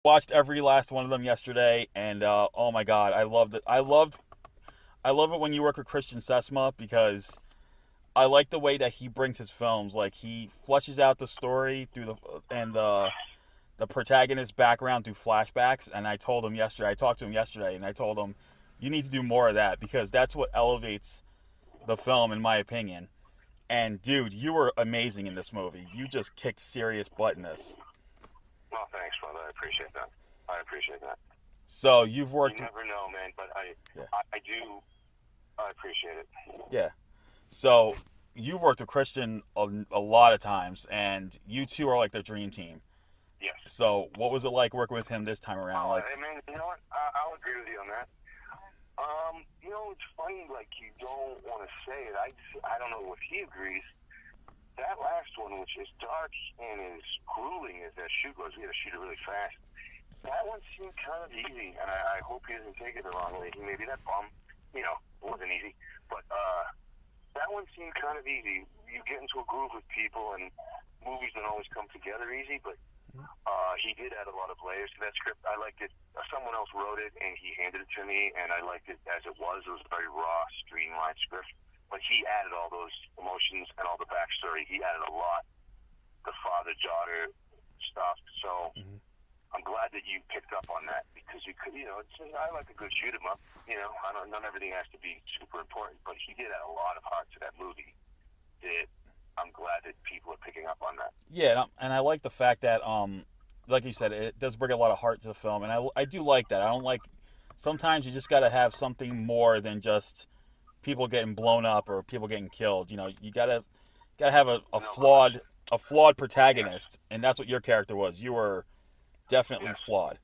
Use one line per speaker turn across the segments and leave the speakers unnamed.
watched every last one of them yesterday, and oh my god, I loved it. I love it when you work with Christian Sesma because I like the way that he brings his films. Like he fleshes out the story through the protagonist's background through flashbacks. And I told him yesterday, I talked to him yesterday, and I told him you need to do more of that because that's what elevates the film, in my opinion. And dude, you were amazing in this movie. You just kicked serious butt in this.
Well, thanks, brother. I appreciate that. I appreciate that.
So you've
You
worked,
never know, man, but
yeah,
I do. I appreciate it.
yeah. So you've worked with Christian a lot of times, and you two are like the dream team.
Yes.
So what was it like working with him this time around?
Oh,
Like,
I mean, you know what? I'll agree with you on that. It's funny. Like you don't want to say it. I don't know if he agrees. That last one, which is dark and as grueling as that shoot was, we had to shoot it really fast. That one seemed kind of easy, and I hope he doesn't take it the wrong way. Maybe that bum, it wasn't easy. But that one seemed kind of easy. You get into a groove with people, and movies don't always come together easy, but he did add a lot of layers to that script. I liked it. Someone else wrote it, and he handed it to me, and I liked it as it was. It was a very raw, streamlined script. But he added all those emotions and all the backstory. He added a lot, the father-daughter stuff. So I'm glad that you picked up on that because you could, I like a good shoot 'em up. Not everything has to be super important, but he did add a lot of heart to that movie. That I'm glad that people are picking up on that.
yeah, and I like the fact that, like you said, it does bring a lot of heart to the film, and I do like that. I don't like sometimes you just got to have something more than just people getting blown up or people getting killed. You gotta have a flawed
Yes.
protagonist, and that's what your character was. You were definitely
Yes.
flawed,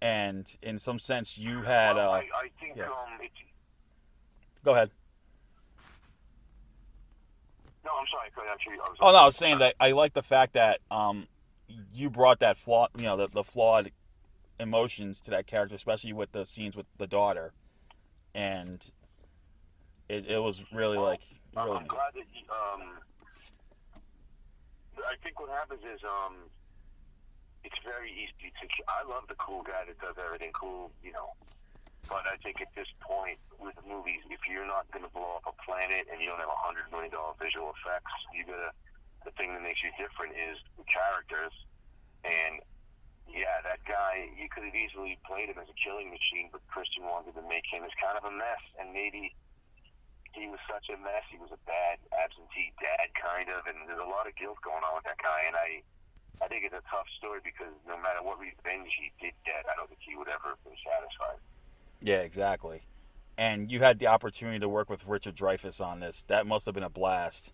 and in some sense, you had
Well, I think
yeah.
it's.
Go ahead.
No, I'm sorry. I was
Oh no, I
listening.
was saying that I like the fact that you brought that flaw, the flawed emotions to that character, especially with the scenes with the daughter, and it was really
Well,
like really
I'm
neat.
glad that I think what happens is it's very easy to. I love the cool guy that does everything cool. But I think at this point with movies, if you're not going to blow up a planet and you don't have $100 million visual effects, the thing that makes you different is the characters. And yeah, that guy, you could have easily played him as a killing machine, but Christian wanted to make him as kind of a mess, and maybe he was such a mess. He was a bad absentee dad, kind of, and there's a lot of guilt going on with that guy. And I think it's a tough story because no matter what revenge he did get, I don't think he would ever have been satisfied.
Yeah, exactly. And you had the opportunity to work with Richard Dreyfuss on this. That must have been a blast.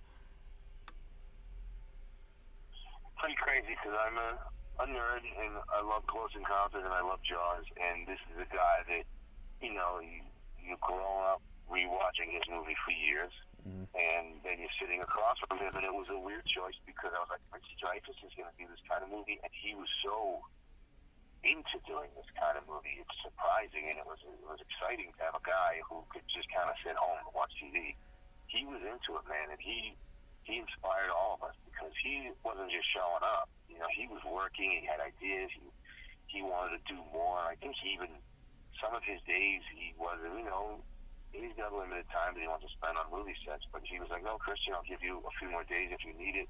Pretty crazy because I'm a nerd and I love Close Encounters and I love Jaws, and this is a guy that you grow up rewatching his movie for years,
Mm-hmm.
and then you're sitting across from him, and it was a weird choice because I was like, Richard Dreyfuss is going to do this kind of movie, and he was so into doing this kind of movie. It's surprising, and it was exciting to have a guy who could just kind of sit home and watch TV. He was into it, man, and he inspired all of us because he wasn't just showing up. He was working. He had ideas. He wanted to do more. I think he even some of his days he wasn't. He's got limited time that he wants to spend on movie sets, but he was like, "No, Christian, I'll give you a few more days if you need it."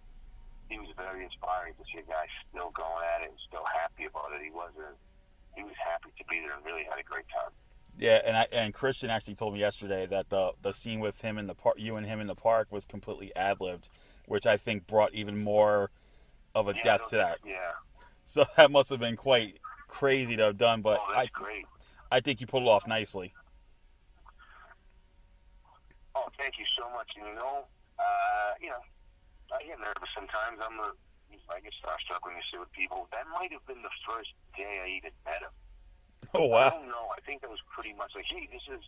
He was very inspiring to see a guy still going at it and still happy about it. He was happy to be there and really had a great time.
Yeah, and Christian actually told me yesterday that the scene with him in the park, you and him in the park, was completely ad libbed, which I think brought even more of a
Yeah,
depth to that.
yeah.
So that must have been quite crazy to have done, but
Oh, that's great.
I think you pulled it off nicely.
Oh, thank you so much. I get nervous sometimes. I get starstruck when you sit with people. That might have been the first day I even met him.
Oh
I
wow.
don't know. I think that was pretty much like, hey, this is.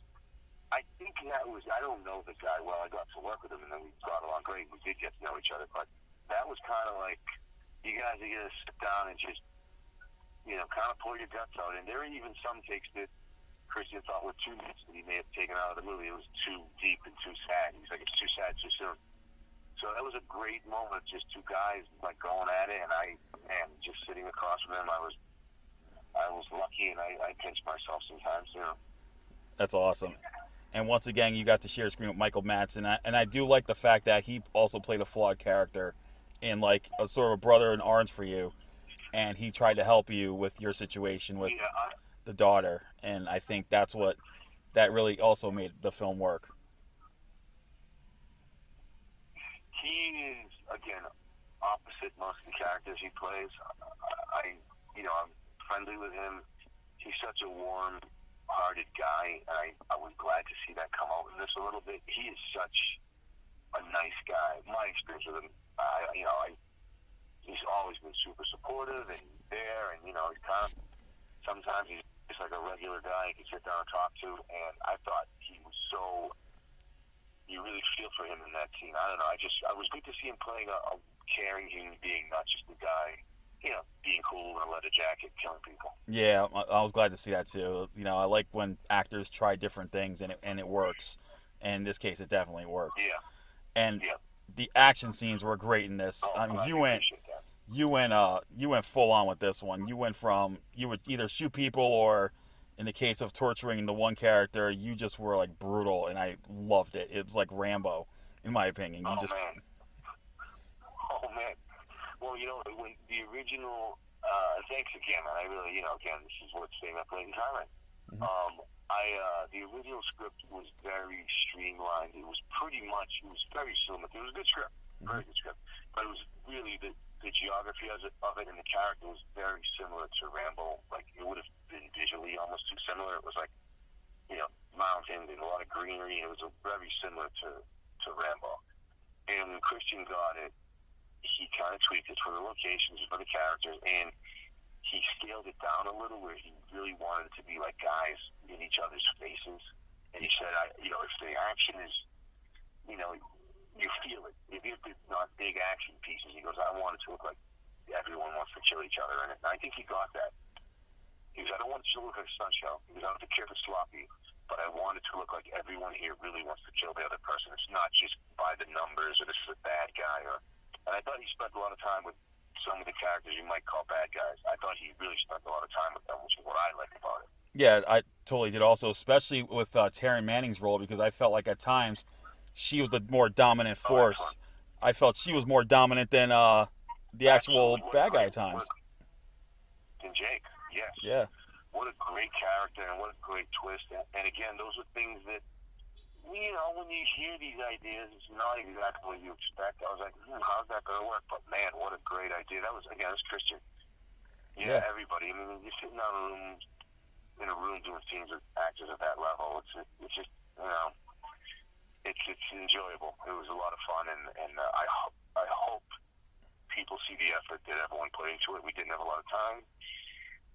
I think that was. I don't know the guy well. I got to work with him, and then we got along great. We did get to know each other, but that was kind of like you guys are gonna sit down and just, kind of pull your guts out. And there are even some takes that Christian thought were 2 minutes that he may have taken out of the movie. It was too deep and too sad. He's like, it's too sad, too soon. So that was a great moment, just two guys like going at it, and just sitting across from him, I was I was lucky, and I pinch myself sometimes, you know.
That's awesome. And once again, you got to share screen with Michael Madsen, and I do like the fact that he also played a flawed character, in like a sort of a brother in arms for you, and he tried to help you with your situation with
Yeah,
the daughter, and I think that really also made the film work.
he is, again, opposite most of the characters he plays. I'm friendly with him. He's such a warm-hearted guy, and I was glad to see that come out in this a little bit. He is such a nice guy. My experience with him, he's always been super supportive and there, and, he's kind of, sometimes he's just like a regular guy you can sit down and talk to, and I thought he was so, you really feel for him in that scene. I don't know, I was good to see him playing a caring human being, not just a guy, being cool in a leather jacket, killing people.
Yeah, I was glad to see that too. I like when actors try different things and it works. And in this case, it definitely worked.
Yeah.
And
Yeah.
the action scenes were great in this.
Oh,
I mean,
I appreciate that.
you went full on with this one. You would either shoot people or, in the case of torturing the one character, you just were like brutal, and I loved it. It was like Rambo, in my opinion.
Man. Oh, man. Well, when the original, thanks again, man. I really, again, this is what's saying I played in Thailand.
Mm-hmm.
The original script was very streamlined. It was very similar. It was a good script, very good script. But it was really the geography of it and the character was very similar to Rambo. Like, it would have been visually almost too similar. It was like, mountains and a lot of greenery. It was very similar to Rambo. And when Christian got it, he kind of tweaked it for the locations, for the characters, and he scaled it down a little where he really wanted it to be like guys in each other's faces. And he said, if the action is, you feel it. If it's not big action pieces, he goes, I want it to look like everyone wants to kill each other. And I think he got that. He goes, I don't want it to look like a stunt show. He goes, I don't care if it's sloppy, but I want it to look like everyone here really wants to kill the other person. It's not just by the numbers or this is a bad guy. And I thought he spent a lot of time with some of the characters you might call bad guys. I thought he really spent a lot of time with them, which is what I liked about it.
Yeah, I totally did also, especially with Taryn Manning's role, because I felt like at times she was the more dominant force. I felt she was more dominant than the actual bad guy at times.
Than Jake, yes.
Yeah.
What a great character and what a great twist. And again, those are things that, when you hear these ideas, it's not exactly what you expect. I was like, how's that going to work? But, man, what a great idea. That was, again, it's Christian. Yeah, everybody. I mean, you're sitting in a room doing scenes with actors at that level. It's just, it's enjoyable. It was a lot of fun, and I hope people see the effort that everyone put into it. We didn't have a lot of time.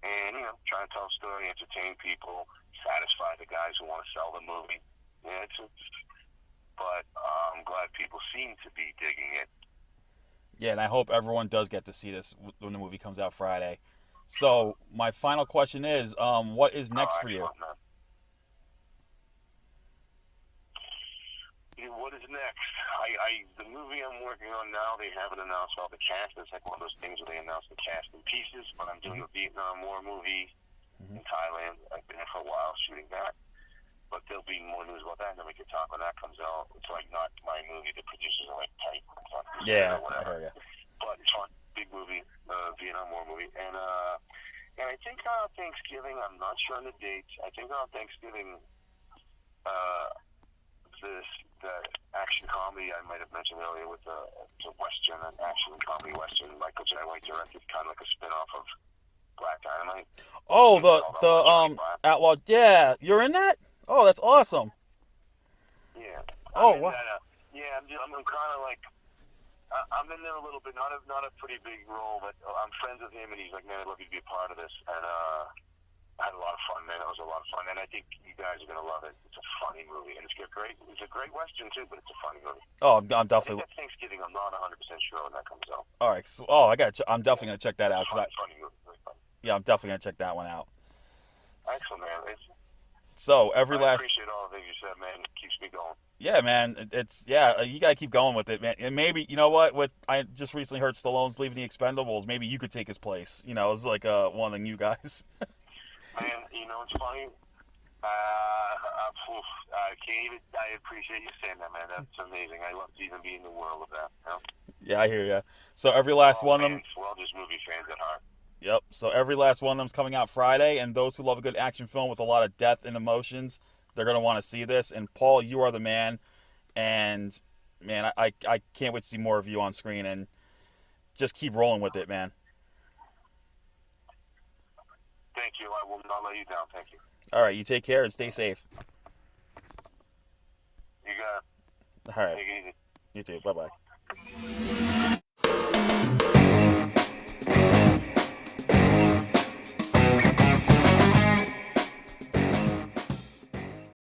And, trying to tell a story, entertain people, satisfy the guys who want to sell the movie. Yeah, but I'm glad people seem to be digging it.
Yeah, and I hope everyone does get to see this when the movie comes out Friday. So my final question is, what is next for you?
What is next? The movie I'm working on now, they haven't announced all the cast. It's like one of those things where they announce the cast in pieces. But I'm doing a Vietnam War movie in Thailand. I've been there for a while shooting that. But there'll be more news about that, and then we can talk when that comes out. It's like not my movie. The producers are like tight.
Yeah,
or whatever.
I heard you.
But it's fun. Big movie, Vietnam War movie. And I think on Thanksgiving, I'm not sure on the dates. I think on Thanksgiving, the action comedy I might have mentioned earlier with the Western, an action comedy Western, Michael J. White directed, kind of like a spin-off of Black Dynamite.
Oh, the Outlaw. Yeah, you're in that? Oh, that's awesome.
Yeah.
Oh, wow.
I'm kind of like, I'm in there a little bit, not a pretty big role, but I'm friends with him, and he's like, man, I'd love you to be a part of this. And I had a lot of fun, man. It was a lot of fun, and I think you guys are going to love it. It's a funny movie, and it's a great Western, too, but it's a funny movie.
Oh, I'm definitely.
I think that's Thanksgiving. I'm not 100% sure when that comes out.
All right. So, I'm definitely going to check that out.
Funny movie. Really funny.
Yeah, I'm definitely going to check that one out.
Excellent, man.
So
I appreciate all the things you said, man. It keeps me going.
Yeah, man. You got to keep going with it, man. And maybe, you know what? I just recently heard Stallone's leaving the Expendables. Maybe you could take his place. It's like one of the new guys.
Man, you know it's funny. I appreciate you saying that, man. That's amazing. I love to even be in the world of that. You know?
Yeah, I hear you. So every last one of them.
We're all just movie fans at heart.
Yep. So every last one of them's coming out Friday, and those who love a good action film with a lot of depth and emotions, they're gonna want to see this. And Paul, you are the man. And man, I can't wait to see more of you on screen, and just keep rolling with it, man.
Thank you. I will not let you down. Thank you.
All right, you take care and stay safe.
You got it.
All right,
Take it easy.
you too. Bye bye.